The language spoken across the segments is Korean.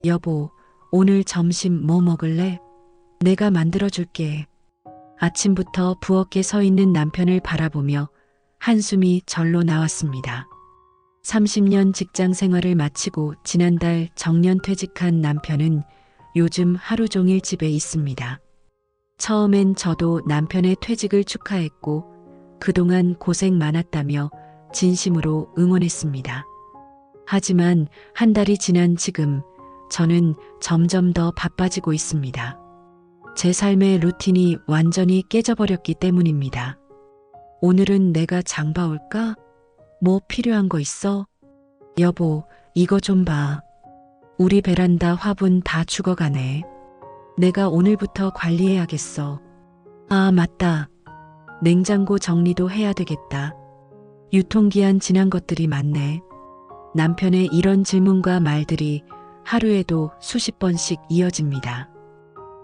여보, 오늘 점심 뭐 먹을래? 내가 만들어줄게. 아침부터 부엌에 서 있는 남편을 바라보며 한숨이 절로 나왔습니다. 30년 직장 생활을 마치고 지난달 정년 퇴직한 남편은 요즘 하루 종일 집에 있습니다. 처음엔 저도 남편의 퇴직을 축하했고 그동안 고생 많았다며 진심으로 응원했습니다. 하지만 한 달이 지난 지금 저는 점점 더 바빠지고 있습니다. 제 삶의 루틴이 완전히 깨져버렸기 때문입니다. 오늘은 내가 장 봐올까? 뭐 필요한 거 있어? 여보, 이거 좀 봐. 우리 베란다 화분 다 죽어가네. 내가 오늘부터 관리해야겠어. 아, 맞다. 냉장고 정리도 해야 되겠다. 유통기한 지난 것들이 많네. 남편의 이런 질문과 말들이 하루에도 수십 번씩 이어집니다.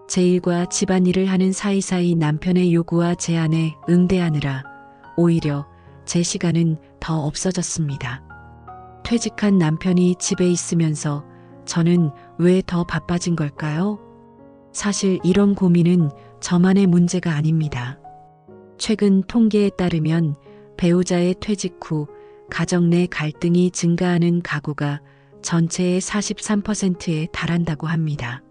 제 일과 집안일을 하는 사이사이 남편의 요구와 제안에 응대하느라 오히려 제 시간은 더 없어졌습니다. 퇴직한 남편이 집에 있으면서 저는 왜 더 바빠진 걸까요? 사실 이런 고민은 저만의 문제가 아닙니다. 최근 통계에 따르면 배우자의 퇴직 후 가정 내 갈등이 증가하는 가구가 전체의 43%에 달한다고 합니다.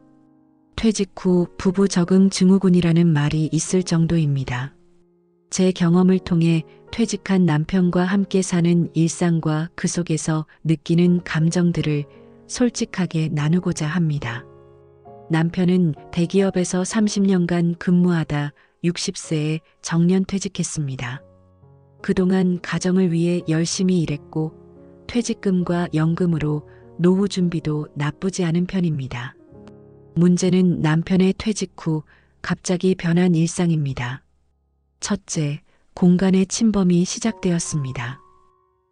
퇴직 후 부부 적응 증후군이라는 말이 있을 정도입니다. 제 경험을 통해 퇴직한 남편과 함께 사는 일상과 그 속에서 느끼는 감정들을 솔직하게 나누고자 합니다. 남편은 대기업에서 30년간 근무하다 60세에 정년 퇴직했습니다. 그동안 가정을 위해 열심히 일했고 퇴직금과 연금으로 노후 준비도 나쁘지 않은 편입니다. 문제는 남편의 퇴직 후 갑자기 변한 일상입니다. 첫째, 공간의 침범이 시작되었습니다.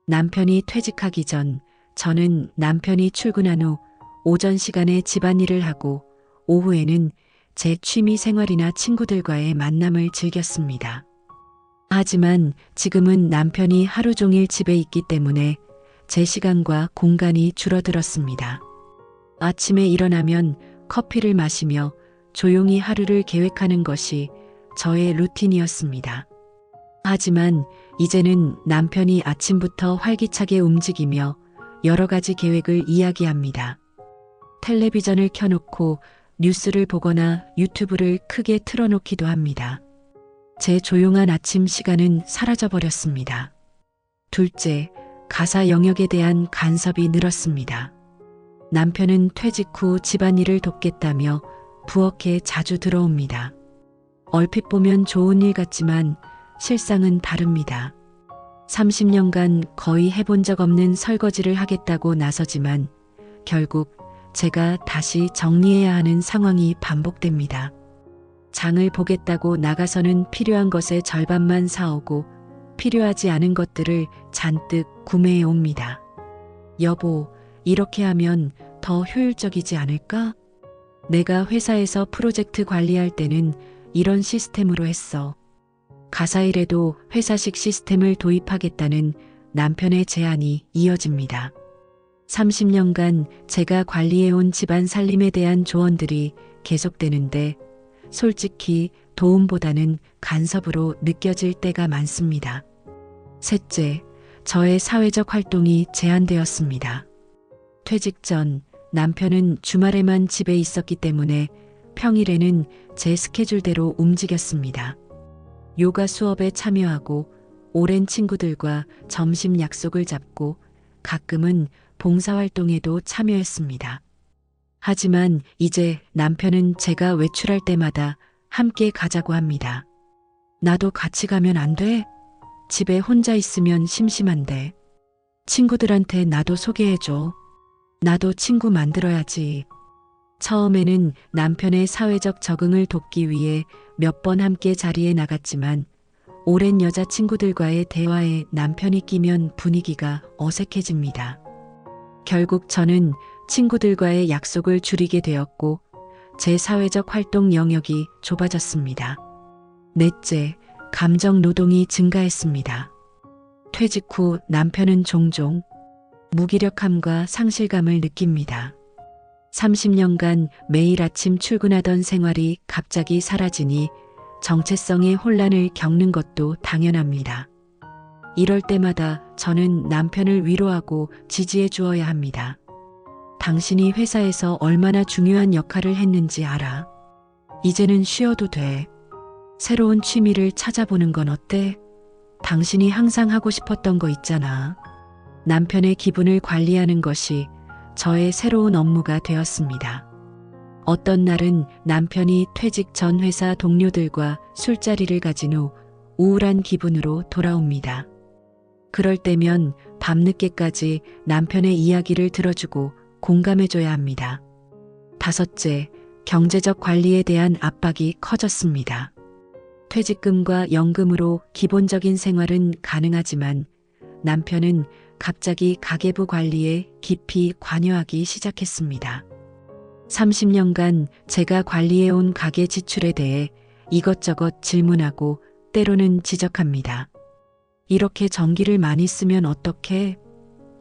남편이 퇴직하기 전 저는 남편이 출근한 후 오전 시간에 집안일을 하고 오후에는 제 취미 생활이나 친구들과의 만남을 즐겼습니다. 하지만 지금은 남편이 하루 종일 집에 있기 때문에 제 시간과 공간이 줄어들었습니다. 아침에 일어나면 커피를 마시며 조용히 하루를 계획하는 것이 저의 루틴이었습니다. 하지만 이제는 남편이 아침부터 활기차게 움직이며 여러 가지 계획을 이야기합니다. 텔레비전을 켜놓고 뉴스를 보거나 유튜브를 크게 틀어놓기도 합니다. 제 조용한 아침 시간은 사라져버렸습니다. 둘째, 가사 영역에 대한 간섭이 늘었습니다. 남편은 퇴직 후 집안일을 돕겠다며 부엌에 자주 들어옵니다. 얼핏 보면 좋은 일 같지만 실상은 다릅니다. 30년간 거의 해본 적 없는 설거지를 하겠다고 나서지만 결국 제가 다시 정리해야 하는 상황이 반복됩니다. 장을 보겠다고 나가서는 필요한 것의 절반만 사오고 필요하지 않은 것들을 잔뜩 구매해 옵니다. 여보, 이렇게 하면 더 효율적이지 않을까? 내가 회사에서 프로젝트 관리할 때는 이런 시스템으로 했어. 가사일에도 회사식 시스템을 도입하겠다는 남편의 제안이 이어집니다. 30년간 제가 관리해온 집안 살림에 대한 조언들이 계속되는데 솔직히 도움보다는 간섭으로 느껴질 때가 많습니다. 셋째, 저의 사회적 활동이 제한되었습니다. 퇴직 전 남편은 주말에만 집에 있었기 때문에 평일에는 제 스케줄대로 움직였습니다. 요가 수업에 참여하고 오랜 친구들과 점심 약속을 잡고 가끔은 봉사활동에도 참여했습니다. 하지만 이제 남편은 제가 외출할 때마다 함께 가자고 합니다. 나도 같이 가면 안 돼? 집에 혼자 있으면 심심한데. 친구들한테 나도 소개해줘. 나도 친구 만들어야지. 처음에는 남편의 사회적 적응을 돕기 위해 몇 번 함께 자리에 나갔지만 오랜 여자친구들과의 대화에 남편이 끼면 분위기가 어색해집니다. 결국 저는 친구들과의 약속을 줄이게 되었고 제 사회적 활동 영역이 좁아졌습니다. 넷째, 감정 노동이 증가했습니다. 퇴직 후 남편은 종종 무기력함과 상실감을 느낍니다. 30년간 매일 아침 출근하던 생활이 갑자기 사라지니 정체성의 혼란을 겪는 것도 당연합니다. 이럴 때마다 저는 남편을 위로하고 지지해 주어야 합니다. 당신이 회사에서 얼마나 중요한 역할을 했는지 알아. 이제는 쉬어도 돼. 새로운 취미를 찾아보는 건 어때? 당신이 항상 하고 싶었던 거 있잖아. 남편의 기분을 관리하는 것이 저의 새로운 업무가 되었습니다. 어떤 날은 남편이 퇴직 전 회사 동료들과 술자리를 가진 후 우울한 기분으로 돌아옵니다. 그럴 때면 밤늦게까지 남편의 이야기를 들어주고 공감해줘야 합니다. 5째, 경제적 관리에 대한 압박이 커졌습니다. 퇴직금과 연금으로 기본적인 생활은 가능하지만 남편은 갑자기 가계부 관리에 깊이 관여하기 시작했습니다. 30년간 제가 관리해온 가계 지출에 대해 이것저것 질문하고 때로는 지적합니다. 이렇게 전기를 많이 쓰면 어떡해?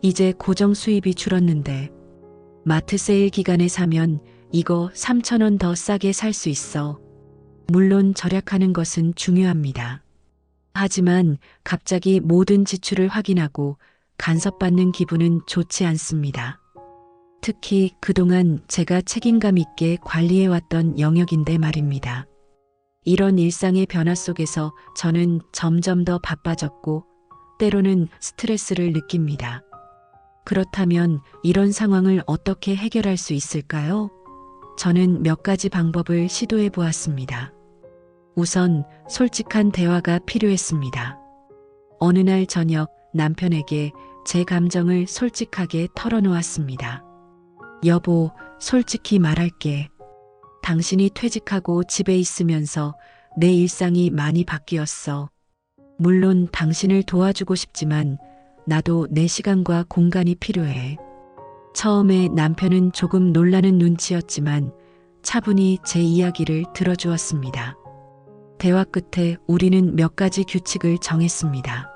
이제 고정 수입이 줄었는데. 마트 세일 기간에 사면 이거 3,000원 더 싸게 살 수 있어. 물론 절약하는 것은 중요합니다. 하지만 갑자기 모든 지출을 확인하고 간섭받는 기분은 좋지 않습니다. 특히 그동안 제가 책임감 있게 관리해왔던 영역인데 말입니다. 이런 일상의 변화 속에서 저는 점점 더 바빠졌고 때로는 스트레스를 느낍니다. 그렇다면 이런 상황을 어떻게 해결할 수 있을까요? 저는 몇 가지 방법을 시도해 보았습니다. 우선 솔직한 대화가 필요했습니다. 어느 날 저녁 남편에게 제 감정을 솔직하게 털어놓았습니다. 여보, 솔직히 말할게. 당신이 퇴직하고 집에 있으면서 내 일상이 많이 바뀌었어. 물론 당신을 도와주고 싶지만 나도 내 시간과 공간이 필요해. 처음에 남편은 조금 놀라는 눈치였지만 차분히 제 이야기를 들어주었습니다. 대화 끝에 우리는 몇 가지 규칙을 정했습니다.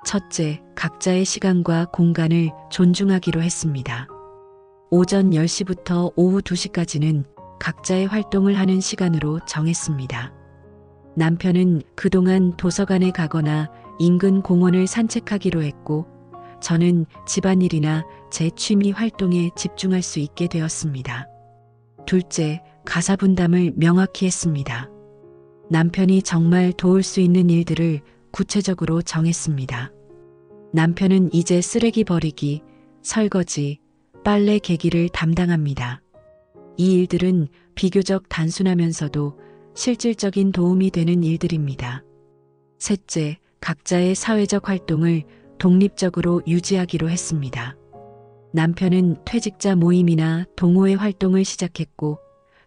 첫째, 각자의 시간과 공간을 존중하기로 했습니다. 오전 10시부터 오후 2시까지는 각자의 활동을 하는 시간으로 정했습니다. 남편은 그동안 도서관에 가거나 인근 공원을 산책하기로 했고 저는 집안일이나 제 취미 활동에 집중할 수 있게 되었습니다. 둘째, 가사 분담을 명확히 했습니다. 남편이 정말 도울 수 있는 일들을 구체적으로 정했습니다. 남편은 이제 쓰레기 버리기, 설거지, 빨래 개기를 담당합니다. 이 일들은 비교적 단순하면서도 실질적인 도움이 되는 일들입니다. 셋째, 각자의 사회적 활동을 독립적으로 유지하기로 했습니다. 남편은 퇴직자 모임이나 동호회 활동을 시작했고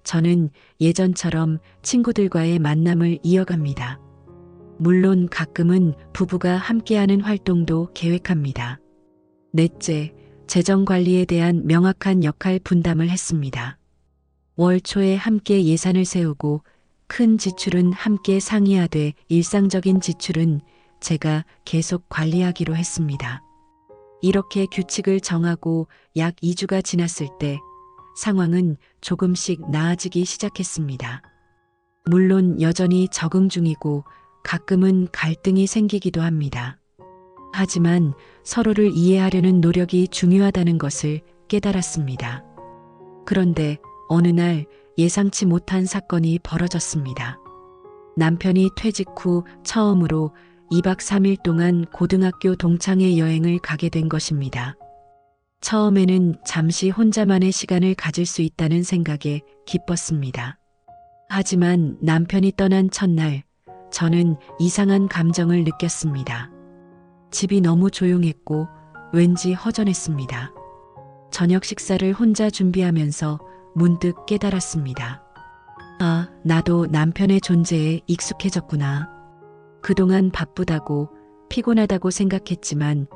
저는 예전처럼 친구들과의 만남을 이어갑니다. 물론 가끔은 부부가 함께하는 활동도 계획합니다. 넷째, 재정 관리에 대한 명확한 역할 분담을 했습니다. 월 초에 함께 예산을 세우고 큰 지출은 함께 상의하되 일상적인 지출은 제가 계속 관리하기로 했습니다. 이렇게 규칙을 정하고 약 2주가 지났을 때 상황은 조금씩 나아지기 시작했습니다. 물론 여전히 적응 중이고 가끔은 갈등이 생기기도 합니다. 하지만 서로를 이해하려는 노력이 중요하다는 것을 깨달았습니다. 그런데 어느 날 예상치 못한 사건이 벌어졌습니다. 남편이 퇴직 후 처음으로 2박 3일 동안 고등학교 동창회 여행을 가게 된 것입니다. 처음에는 잠시 혼자만의 시간을 가질 수 있다는 생각에 기뻤습니다. 하지만 남편이 떠난 첫날 저는 이상한 감정을 느꼈습니다. 집이 너무 조용했고 왠지 허전했습니다. 저녁 식사를 혼자 준비하면서 문득 깨달았습니다. 아, 나도 남편의 존재에 익숙해졌구나. 그동안 바쁘다고 피곤하다고 생각했지만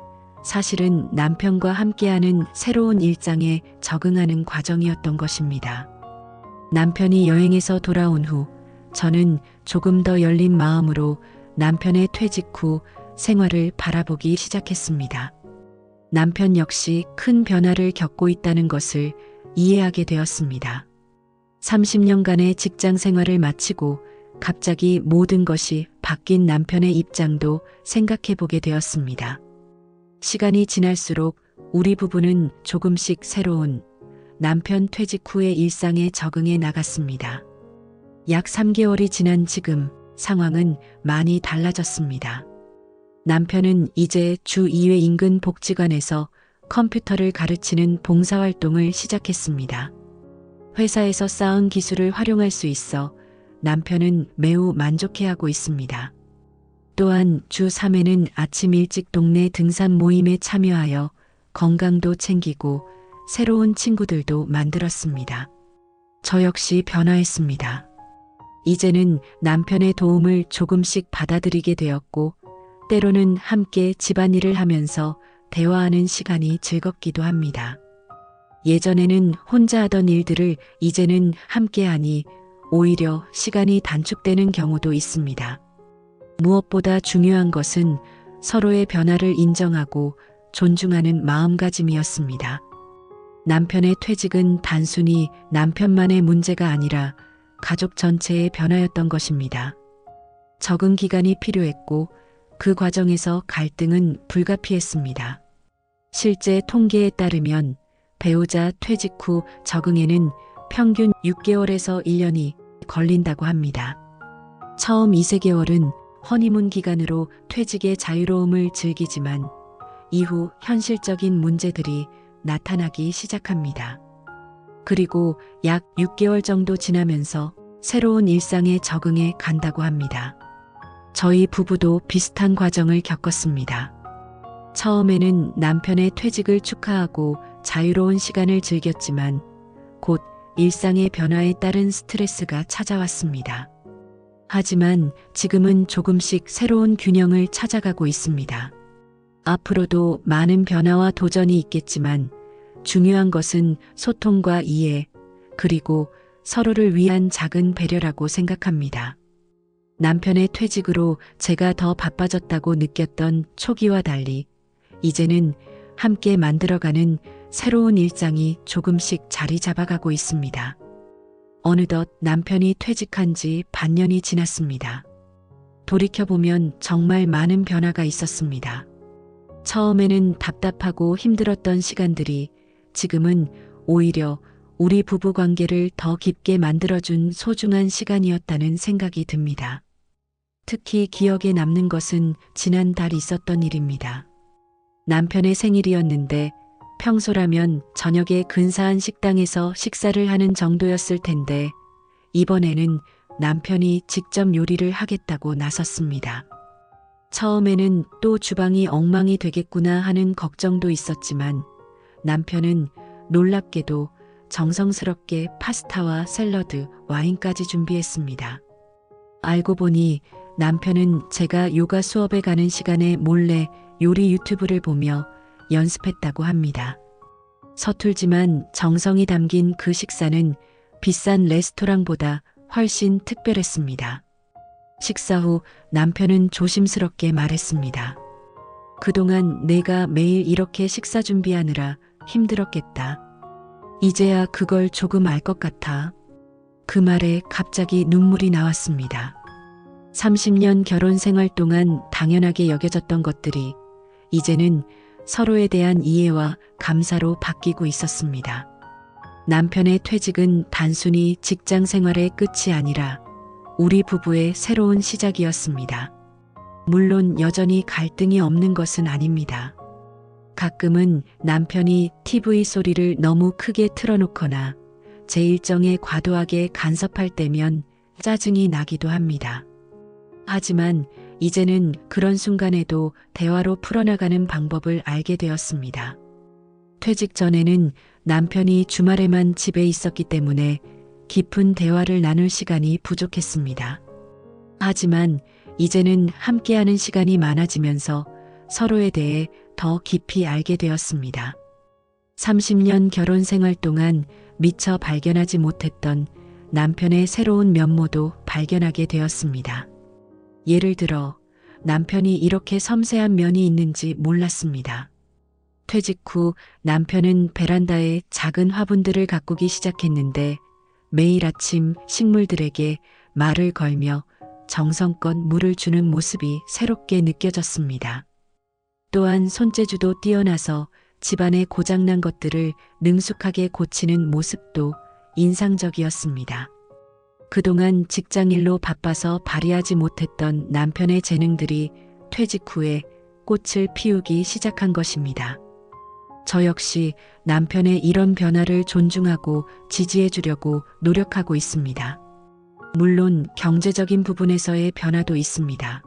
사실은 남편과 함께하는 새로운 일상에 적응하는 과정이었던 것입니다. 남편이 여행에서 돌아온 후 저는 조금 더 열린 마음으로 남편의 퇴직 후 생활을 바라보기 시작했습니다. 남편 역시 큰 변화를 겪고 있다는 것을 이해하게 되었습니다. 30년간의 직장 생활을 마치고 갑자기 모든 것이 바뀐 남편의 입장도 생각해 보게 되었습니다. 시간이 지날수록 우리 부부는 조금씩 새로운 남편 퇴직 후의 일상에 적응해 나갔습니다. 약 3개월이 지난 지금 상황은 많이 달라졌습니다. 남편은 이제 주 2회 인근 복지관에서 컴퓨터를 가르치는 봉사활동을 시작했습니다. 회사에서 쌓은 기술을 활용할 수 있어 남편은 매우 만족해하고 있습니다. 또한 주 3회는 아침 일찍 동네 등산 모임에 참여하여 건강도 챙기고 새로운 친구들도 만들었습니다. 저 역시 변화했습니다. 이제는 남편의 도움을 조금씩 받아들이게 되었고 때로는 함께 집안일을 하면서 대화하는 시간이 즐겁기도 합니다. 예전에는 혼자 하던 일들을 이제는 함께하니 오히려 시간이 단축되는 경우도 있습니다. 무엇보다 중요한 것은 서로의 변화를 인정하고 존중하는 마음가짐이었습니다. 남편의 퇴직은 단순히 남편만의 문제가 아니라 가족 전체의 변화였던 것입니다. 적응 기간이 필요했고 그 과정에서 갈등은 불가피했습니다. 실제 통계에 따르면 배우자 퇴직 후 적응에는 평균 6개월에서 1년이 걸린다고 합니다. 처음 2~3개월은 허니문 기간으로 퇴직의 자유로움을 즐기지만 이후 현실적인 문제들이 나타나기 시작합니다. 그리고 약 6개월 정도 지나면서 새로운 일상에 적응해 간다고 합니다. 저희 부부도 비슷한 과정을 겪었습니다. 처음에는 남편의 퇴직을 축하하고 자유로운 시간을 즐겼지만 곧 일상의 변화에 따른 스트레스가 찾아왔습니다. 하지만 지금은 조금씩 새로운 균형을 찾아가고 있습니다. 앞으로도 많은 변화와 도전이 있겠지만 중요한 것은 소통과 이해, 그리고 서로를 위한 작은 배려라고 생각합니다. 남편의 퇴직으로 제가 더 바빠졌다고 느꼈던 초기와 달리 이제는 함께 만들어가는 새로운 일상이 조금씩 자리 잡아가고 있습니다. 어느덧 남편이 퇴직한 지 반년이 지났습니다. 돌이켜보면 정말 많은 변화가 있었습니다. 처음에는 답답하고 힘들었던 시간들이 지금은 오히려 우리 부부 관계를 더 깊게 만들어준 소중한 시간이었다는 생각이 듭니다. 특히 기억에 남는 것은 지난달 있었던 일입니다. 남편의 생일이었는데 평소라면 저녁에 근사한 식당에서 식사를 하는 정도였을 텐데 이번에는 남편이 직접 요리를 하겠다고 나섰습니다. 처음에는 또 주방이 엉망이 되겠구나 하는 걱정도 있었지만 남편은 놀랍게도 정성스럽게 파스타와 샐러드, 와인까지 준비했습니다. 알고 보니 남편은 제가 요가 수업에 가는 시간에 몰래 요리 유튜브를 보며 연습했다고 합니다. 서툴지만 정성이 담긴 그 식사는 비싼 레스토랑보다 훨씬 특별했습니다. 식사 후 남편은 조심스럽게 말했습니다. 그동안 내가 매일 이렇게 식사 준비하느라 힘들었겠다. 이제야 그걸 조금 알 것 같아. 그 말에 갑자기 눈물이 나왔습니다. 30년 결혼 생활 동안 당연하게 여겨졌던 것들이 이제는 서로에 대한 이해와 감사로 바뀌고 있었습니다. 남편의 퇴직은 단순히 직장 생활의 끝이 아니라 우리 부부의 새로운 시작이었습니다. 물론 여전히 갈등이 없는 것은 아닙니다. 가끔은 남편이 TV 소리를 너무 크게 틀어놓거나 제 일정에 과도하게 간섭할 때면 짜증이 나기도 합니다. 하지만 이제는 그런 순간에도 대화로 풀어나가는 방법을 알게 되었습니다. 퇴직 전에는 남편이 주말에만 집에 있었기 때문에 깊은 대화를 나눌 시간이 부족했습니다. 하지만 이제는 함께하는 시간이 많아지면서 서로에 대해 더 깊이 알게 되었습니다. 30년 결혼 생활 동안 미처 발견하지 못했던 남편의 새로운 면모도 발견하게 되었습니다. 예를 들어 남편이 이렇게 섬세한 면이 있는지 몰랐습니다. 퇴직 후 남편은 베란다에 작은 화분들을 가꾸기 시작했는데 매일 아침 식물들에게 말을 걸며 정성껏 물을 주는 모습이 새롭게 느껴졌습니다. 또한 손재주도 뛰어나서 집안에 고장난 것들을 능숙하게 고치는 모습도 인상적이었습니다. 그동안 직장일로 바빠서 발휘하지 못했던 남편의 재능들이 퇴직 후에 꽃을 피우기 시작한 것입니다. 저 역시 남편의 이런 변화를 존중하고 지지해 주려고 노력하고 있습니다. 물론 경제적인 부분에서의 변화도 있습니다.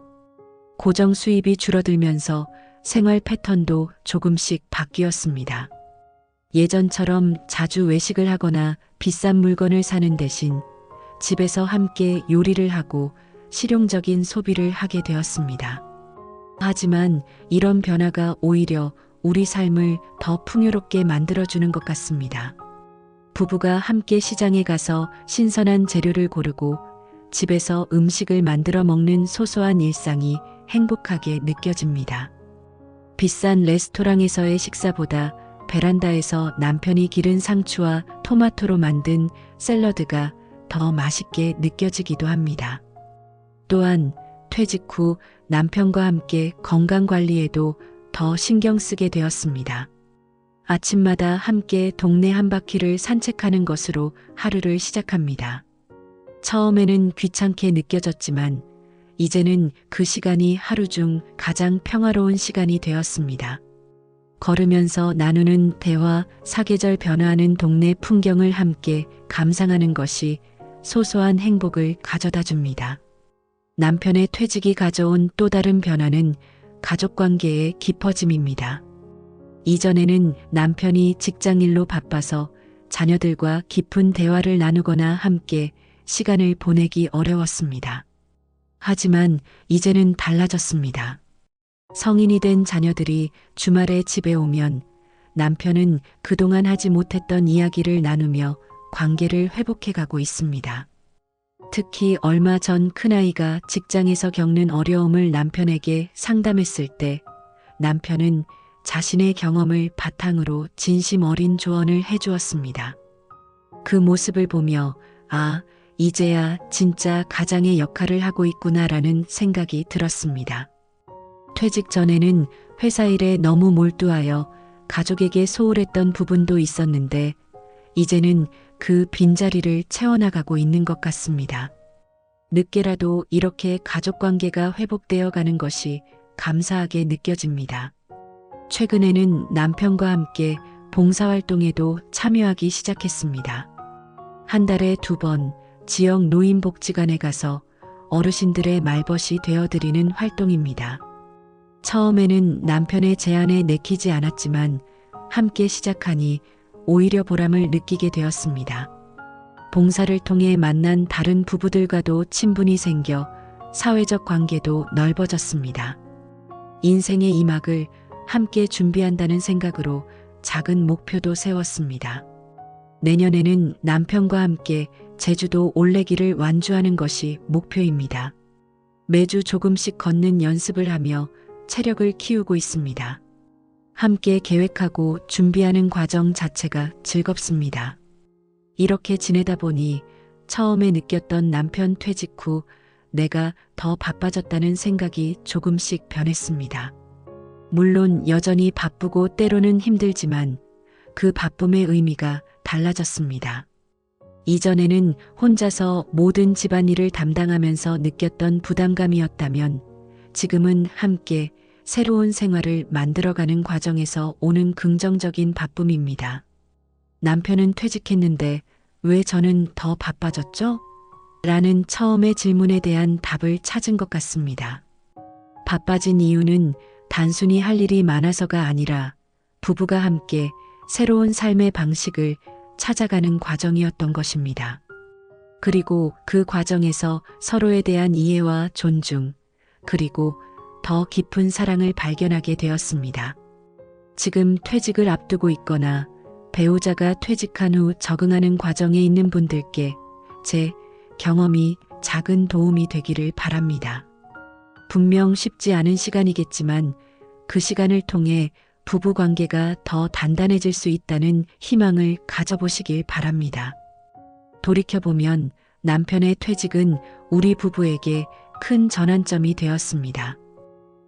고정 수입이 줄어들면서 생활 패턴도 조금씩 바뀌었습니다. 예전처럼 자주 외식을 하거나 비싼 물건을 사는 대신 집에서 함께 요리를 하고 실용적인 소비를 하게 되었습니다. 하지만 이런 변화가 오히려 우리 삶을 더 풍요롭게 만들어주는 것 같습니다. 부부가 함께 시장에 가서 신선한 재료를 고르고 집에서 음식을 만들어 먹는 소소한 일상이 행복하게 느껴집니다. 비싼 레스토랑에서의 식사보다 베란다에서 남편이 기른 상추와 토마토로 만든 샐러드가 더 맛있게 느껴지기도 합니다. 또한 퇴직 후 남편과 함께 건강 관리에도 더 신경 쓰게 되었습니다. 아침마다 함께 동네 한 바퀴를 산책하는 것으로 하루를 시작합니다. 처음에는 귀찮게 느껴졌지만 이제는 그 시간이 하루 중 가장 평화로운 시간이 되었습니다. 걸으면서 나누는 대화, 사계절 변화하는 동네 풍경을 함께 감상하는 것이 소소한 행복을 가져다 줍니다. 남편의 퇴직이 가져온 또 다른 변화는 가족 관계의 깊어짐입니다. 이전에는 남편이 직장일로 바빠서 자녀들과 깊은 대화를 나누거나 함께 시간을 보내기 어려웠습니다. 하지만 이제는 달라졌습니다. 성인이 된 자녀들이 주말에 집에 오면 남편은 그동안 하지 못했던 이야기를 나누며 관계를 회복해 가고 있습니다. 특히 얼마 전 큰아이가 직장에서 겪는 어려움을 남편에게 상담했을 때 남편은 자신의 경험을 바탕으로 진심 어린 조언을 해주었습니다. 그 모습을 보며 이제야 진짜 가장의 역할을 하고 있구나라는 생각이 들었습니다. 퇴직 전에는 회사 일에 너무 몰두하여 가족에게 소홀했던 부분도 있었는데 이제는 그 빈자리를 채워나가고 있는 것 같습니다. 늦게라도 이렇게 가족 관계가 회복되어 가는 것이 감사하게 느껴집니다. 최근에는 남편과 함께 봉사활동에도 참여하기 시작했습니다. 한 달에 2번 지역 노인복지관에 가서 어르신들의 말벗이 되어드리는 활동입니다. 처음에는 남편의 제안에 내키지 않았지만 함께 시작하니 오히려 보람을 느끼게 되었습니다. 봉사를 통해 만난 다른 부부들과도 친분이 생겨 사회적 관계도 넓어졌습니다. 인생의 2막을 함께 준비한다는 생각으로 작은 목표도 세웠습니다. 내년에는 남편과 함께 제주도 올레길을 완주하는 것이 목표입니다. 매주 조금씩 걷는 연습을 하며 체력을 키우고 있습니다. 함께 계획하고 준비하는 과정 자체가 즐겁습니다. 이렇게 지내다 보니 처음에 느꼈던 남편 퇴직 후 내가 더 바빠졌다는 생각이 조금씩 변했습니다. 물론 여전히 바쁘고 때로는 힘들지만 그 바쁨의 의미가 달라졌습니다. 이전에는 혼자서 모든 집안일을 담당하면서 느꼈던 부담감이었다면 지금은 함께 새로운 생활을 만들어가는 과정에서 오는 긍정적인 바쁨입니다. 남편은 퇴직했는데 왜 저는 더 바빠졌죠? 라는 처음의 질문에 대한 답을 찾은 것 같습니다. 바빠진 이유는 단순히 할 일이 많아서가 아니라 부부가 함께 새로운 삶의 방식을 찾아가는 과정이었던 것입니다. 그리고 그 과정에서 서로에 대한 이해와 존중, 그리고 더 깊은 사랑을 발견하게 되었습니다. 지금 퇴직을 앞두고 있거나 배우자가 퇴직한 후 적응하는 과정에 있는 분들께 제 경험이 작은 도움이 되기를 바랍니다. 분명 쉽지 않은 시간이겠지만 그 시간을 통해 부부 관계가 더 단단해질 수 있다는 희망을 가져보시길 바랍니다. 돌이켜보면 남편의 퇴직은 우리 부부에게 큰 전환점이 되었습니다.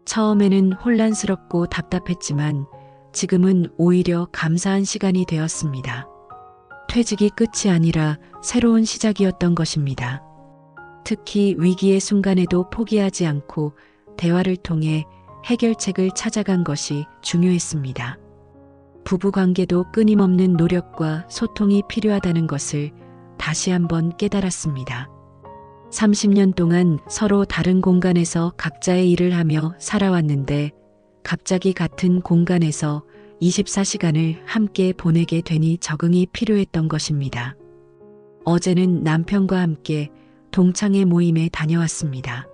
처음에는 혼란스럽고 답답했지만 지금은 오히려 감사한 시간이 되었습니다. 퇴직이 끝이 아니라 새로운 시작이었던 것입니다. 특히 위기의 순간에도 포기하지 않고 대화를 통해 해결책을 찾아간 것이 중요했습니다. 부부 관계도 끊임없는 노력과 소통이 필요하다는 것을 다시 한번 깨달았습니다. 30년 동안 서로 다른 공간에서 각자의 일을 하며 살아왔는데 갑자기 같은 공간에서 24시간을 함께 보내게 되니 적응이 필요했던 것입니다. 어제는 남편과 함께 동창회 모임에 다녀왔습니다.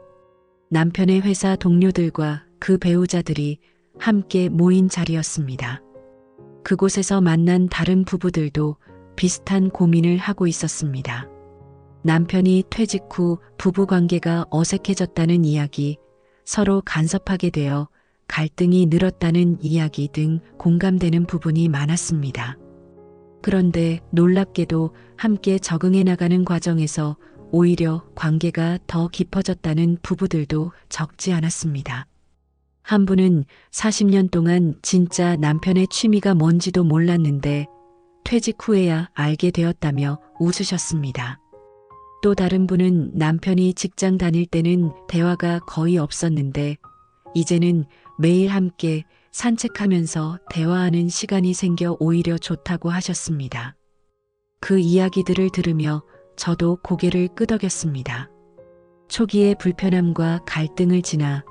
남편의 회사 동료들과 그 배우자들이 함께 모인 자리였습니다. 그곳에서 만난 다른 부부들도 비슷한 고민을 하고 있었습니다. 남편이 퇴직 후 부부 관계가 어색해졌다는 이야기, 서로 간섭하게 되어 갈등이 늘었다는 이야기 등 공감되는 부분이 많았습니다. 그런데 놀랍게도 함께 적응해 나가는 과정에서 오히려 관계가 더 깊어졌다는 부부들도 적지 않았습니다. 한 분은 40년 동안 진짜 남편의 취미가 뭔지도 몰랐는데 퇴직 후에야 알게 되었다며 웃으셨습니다. 또 다른 분은 남편이 직장 다닐 때는 대화가 거의 없었는데 이제는 매일 함께 산책하면서 대화하는 시간이 생겨 오히려 좋다고 하셨습니다. 그 이야기들을 들으며 저도 고개를 끄덕였습니다. 초기의 불편함과 갈등을 지나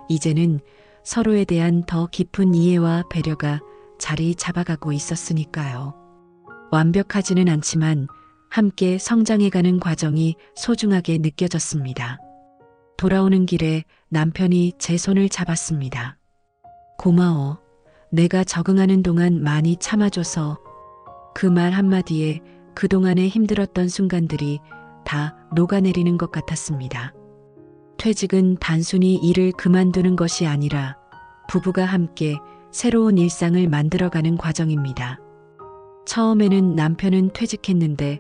이제는 서로에 대한 더 깊은 이해와 배려가 자리 잡아가고 있었으니까요. 완벽하지는 않지만 함께 성장해가는 과정이 소중하게 느껴졌습니다. 돌아오는 길에 남편이 제 손을 잡았습니다. 고마워. 내가 적응하는 동안 많이 참아줘서. 그 말 한마디에 그동안에 힘들었던 순간들이 다 녹아내리는 것 같았습니다. 퇴직은 단순히 일을 그만두는 것이 아니라 부부가 함께 새로운 일상을 만들어가는 과정입니다. 처음에는 남편은 퇴직했는데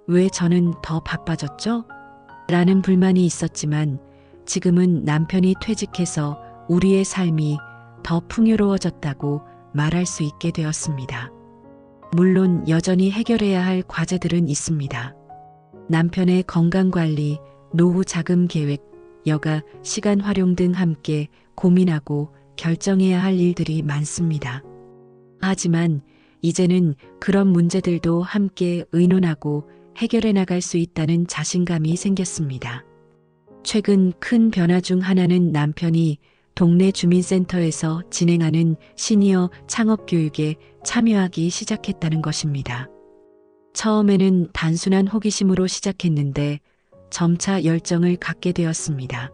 왜 저는 더 바빠졌죠? 라는 불만이 있었지만 지금은 남편이 퇴직해서 우리의 삶이 더 풍요로워졌다고 말할 수 있게 되었습니다. 물론 여전히 해결해야 할 과제들은 있습니다. 남편의 건강관리, 노후 자금 계획, 여가, 시간 활용 등 함께 고민하고 결정해야 할 일들이 많습니다. 하지만 이제는 그런 문제들도 함께 의논하고 해결해 나갈 수 있다는 자신감이 생겼습니다. 최근 큰 변화 중 하나는 남편이 동네 주민센터에서 진행하는 시니어 창업 교육에 참여하기 시작했다는 것입니다. 처음에는 단순한 호기심으로 시작했는데 점차 열정을 갖게 되었습니다.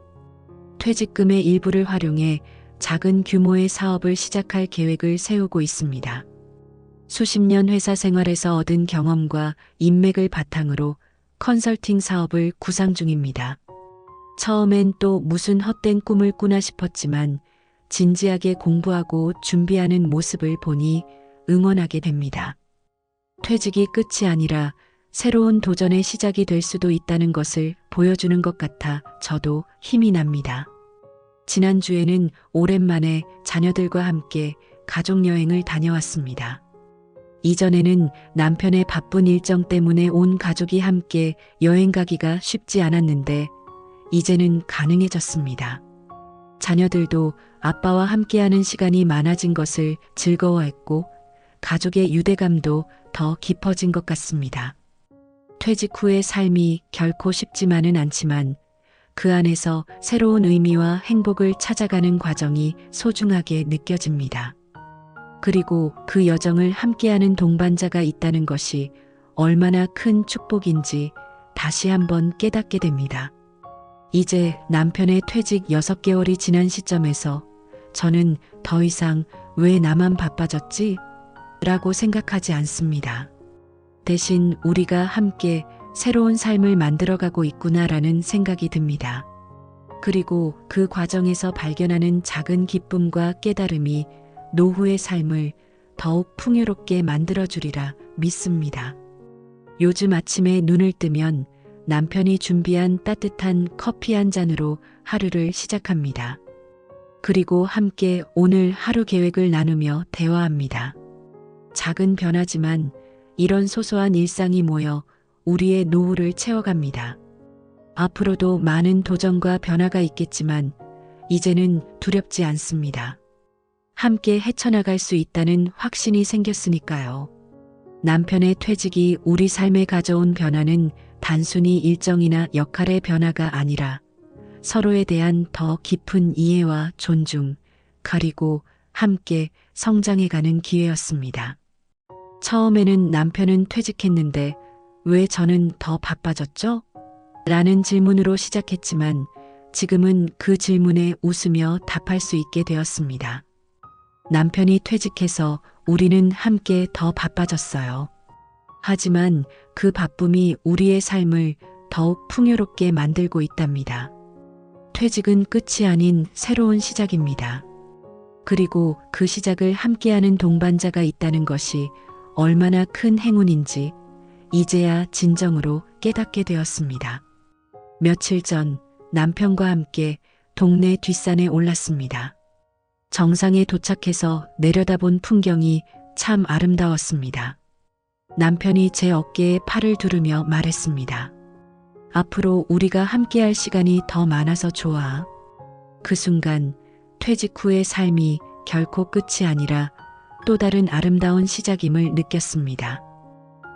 퇴직금의 일부를 활용해 작은 규모의 사업을 시작할 계획을 세우고 있습니다. 수십 년 회사 생활에서 얻은 경험과 인맥을 바탕으로 컨설팅 사업을 구상 중입니다. 처음엔 또 무슨 헛된 꿈을 꾸나 싶었지만 진지하게 공부하고 준비하는 모습을 보니 응원하게 됩니다. 퇴직이 끝이 아니라 새로운 도전의 시작이 될 수도 있다는 것을 보여주는 것 같아 저도 힘이 납니다. 지난주에는 오랜만에 자녀들과 함께 가족여행을 다녀왔습니다. 이전에는 남편의 바쁜 일정 때문에 온 가족이 함께 여행 가기가 쉽지 않았는데 이제는 가능해졌습니다. 자녀들도 아빠와 함께하는 시간이 많아진 것을 즐거워했고 가족의 유대감도 더 깊어진 것 같습니다. 퇴직 후의 삶이 결코 쉽지만은 않지만 그 안에서 새로운 의미와 행복을 찾아가는 과정이 소중하게 느껴집니다. 그리고 그 여정을 함께하는 동반자가 있다는 것이 얼마나 큰 축복인지 다시 한번 깨닫게 됩니다. 이제 남편의 퇴직 6개월이 지난 시점에서 저는 더 이상 왜 나만 바빠졌지? 라고 생각하지 않습니다. 대신 우리가 함께 새로운 삶을 만들어가고 있구나라는 생각이 듭니다. 그리고 그 과정에서 발견하는 작은 기쁨과 깨달음이 노후의 삶을 더욱 풍요롭게 만들어주리라 믿습니다. 요즘 아침에 눈을 뜨면 남편이 준비한 따뜻한 커피 한 잔으로 하루를 시작합니다. 그리고 함께 오늘 하루 계획을 나누며 대화합니다. 작은 변화지만 이런 소소한 일상이 모여 우리의 노후를 채워갑니다. 앞으로도 많은 도전과 변화가 있겠지만 이제는 두렵지 않습니다. 함께 헤쳐나갈 수 있다는 확신이 생겼으니까요. 남편의 퇴직이 우리 삶에 가져온 변화는 단순히 일정이나 역할의 변화가 아니라 서로에 대한 더 깊은 이해와 존중, 그리고 함께 성장해가는 기회였습니다. 처음에는 남편은 퇴직했는데 왜 저는 더 바빠졌죠? 라는 질문으로 시작했지만 지금은 그 질문에 웃으며 답할 수 있게 되었습니다. 남편이 퇴직해서 우리는 함께 더 바빠졌어요. 하지만 그 바쁨이 우리의 삶을 더욱 풍요롭게 만들고 있답니다. 퇴직은 끝이 아닌 새로운 시작입니다. 그리고 그 시작을 함께하는 동반자가 있다는 것이 얼마나 큰 행운인지 이제야 진정으로 깨닫게 되었습니다. 며칠 전 남편과 함께 동네 뒷산에 올랐습니다. 정상에 도착해서 내려다본 풍경이 참 아름다웠습니다. 남편이 제 어깨에 팔을 두르며 말했습니다. 앞으로 우리가 함께할 시간이 더 많아서 좋아. 그 순간 퇴직 후의 삶이 결코 끝이 아니라 또 다른 아름다운 시작임을 느꼈습니다.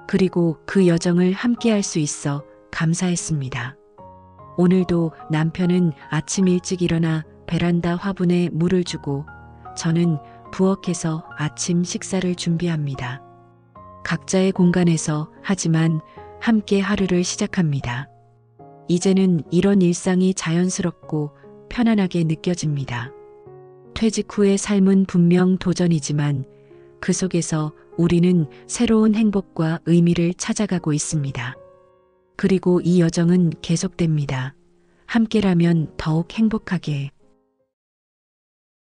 그리고 그 여정을 함께할 수 있어 감사했습니다. 오늘도 남편은 아침 일찍 일어나 베란다 화분에 물을 주고 저는 부엌에서 아침 식사를 준비합니다. 각자의 공간에서 하지만 함께 하루를 시작합니다. 이제는 이런 일상이 자연스럽고 편안하게 느껴집니다. 퇴직 후의 삶은 분명 도전이지만 그 속에서 우리는 새로운 행복과 의미를 찾아가고 있습니다. 그리고 이 여정은 계속됩니다. 함께라면 더욱 행복하게.